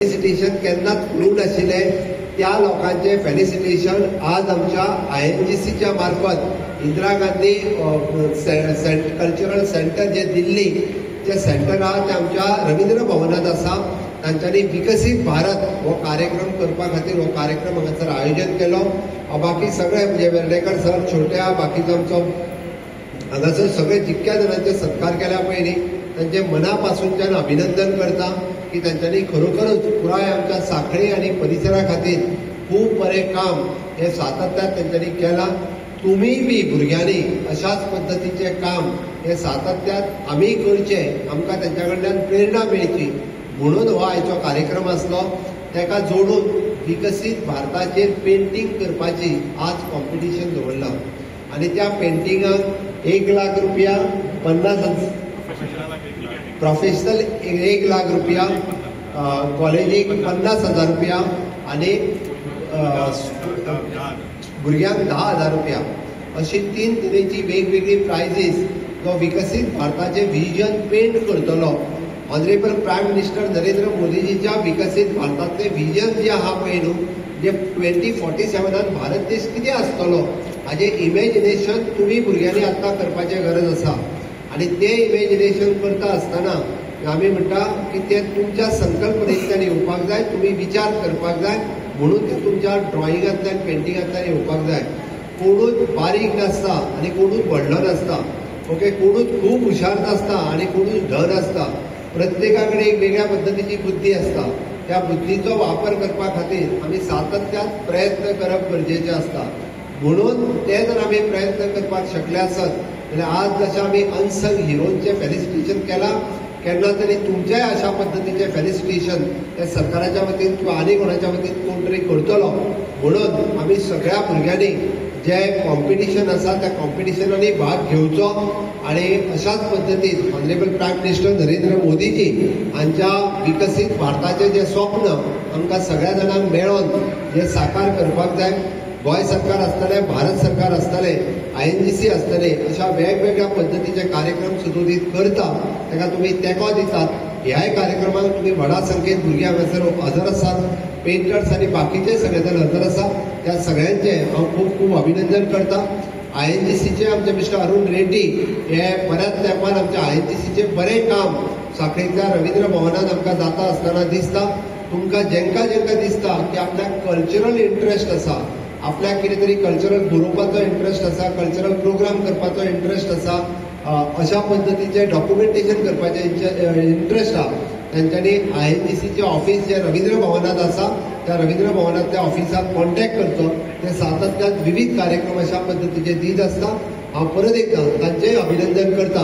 Felicitation केन्नाच करूंक नाशिल्ले त्या लोकांचे फेलिसिटेशन आज आमच्या INGCच्या मार्फत इंदिरा गांधी कल्चरल सेंटर जे दिल्ली जे सेंटर आहा ते आमच्या रवींद्र भवनात आसा. तांच्यांनी विकसित भारत हो कार्यक्रम करपा खातीर हो कार्यक्रम हांगासर आयोजन केलो. बाकी सगळे म्हणजे वेर्डेकर सर छोट्या बाकीचो आमचो हांगासर सगळे जितक्या जाणांचे सत्कार केल्या पयलीं तांचे मना पासूनच्यान अभिनंदन करता की तांच्यांनी खरोखरच पुराय आमच्या सांखळी आनी परिसरा खातीर खूब बरें काम हे सातत्यान तांच्यांनी केलां. तुमी बी भुरग्यांनी अशाच पद्दतीचें काम हे सातत्यान आमी करचें, आमकां तांच्या कडल्यान प्रेरणा मेळची म्हणून हो आयचो कार्यक्रम आसलो. ताका जोडून विकसीत भारताचेर पेंटींग करपाची आज कॉम्पिटिशन दवरलां आनी त्या पेंटिंगाक 1 लाख रुपया, 50,000 प्रोफेशनल 1 लाख रुपया, कॉलेजीक 50,000 रुपया आनी भुरग्यांक 10,000 रुपया अशी 3 तरेची वेगवेगळी प्रायजीस जो विकसीत भारताचे व्हिजन पेंट करतलो. ऑनरेबल प्रायम मिनिस्टर नरेंद्र मोदीजीच्या विकसीत भारतातले व्हिजन जे आहा पळय न्हू, जे 2047 भारत देश कितें आसतलो हाजे इमॅजिनेशन तुमी भुरग्यांनी आतां करपाचें गरज आसा. आनी तें इमॅजिनेशन करता आसतना आमी म्हणटा की तें तुमच्या संकल्पनेंतल्यान येवपाक जाय, तुमी विचार करपाक जाय म्हणून तें तुमच्या ड्रॉइंगांतल्यान पेंटिंगांतल्यान येवपाक जाय. कोणूच बारीक नासता आनी कोणूच व्हडलो नासता. ओके, कोणूच खूब हुशार नासता आनी कोणूच धन आसता. प्रत्येका कडेन एक वेगळ्या पद्दतीची बुद्धी आसता. त्या बुद्धीचो वापर करपा खातीर आमी सातत्यान प्रयत्न करप गरजेचें आसता. म्हणून ते जर आमी प्रयत्न करपाक शकले आसत जाल्यार आज जशें आमी अनसंग हिरोंचें फेलिसिटेशन केलां, केन्ना तरी तुमचेंय अशा पद्दतीचें फेलिसिटेशन हे सरकाराच्या वतीन किंवा आनी कोणाच्या वतीन कोण तरी करतलो. म्हणून आमी सगळ्या भुरग्यांनी जे कॉम्पिटिशन आसा त्या कॉम्पिटिशनांनी भाग घेवचो आनी अशाच पद्दतीन honourable prime minister Narendra Modiji हांच्या विकसीत भारताचें जें स्वप्न आमकां सगळ्या जाणांक मेळोन जें साकार करपाक जाय. गोंय सरकार आसतलें, भारत सरकार आसतलें, INGC आसतलें, अशा वेगवेगळ्या पद्दतीचे कार्यक्रम सुदोदीत करता ताका तुमी तेंको दितात. ह्याय कार्यक्रमाक तुमी व्हडा संख्येन भुरगे हांगासर हजर आसात. पेंटर्स आनी बाकीचे सगळे जण हजर आसात. त्या सगळ्यांचें हांव खूब खूब अभिनंदन करता. INGCचे आमचे मिस्टर अरुण रेड्डी हे बऱ्याच तेंपान आमच्या INGCचें बरें काम सांखळीतल्या रवींद्र भवनात आमकां जाता आसतना दिसता. तुमकां जेंका जेंका दिसता की आपल्याक कल्चरल इंट्रस्ट आसा, आपल्याक कितें तरी कल्चरल बरोवपाचो इंट्रस्ट आसा, कल्चरल प्रोग्राम करपाचो इंट्रस्ट आसा, अशा पद्दतीचे डॉक्युमेंटेशन करपाचें इंट्रस्ट आहा, तांच्यांनी INGCचें ऑफिस जे रवींद्र भवनात आसा त्या रवींद्र भवनातल्या ऑफिसाक कॉन्टॅक्ट करचो. ते सातत्यान विविध कार्यक्रम अशा पद्दतीचे दीत आसता. हांव परत एकदां तांचेंय अभिनंदन करता.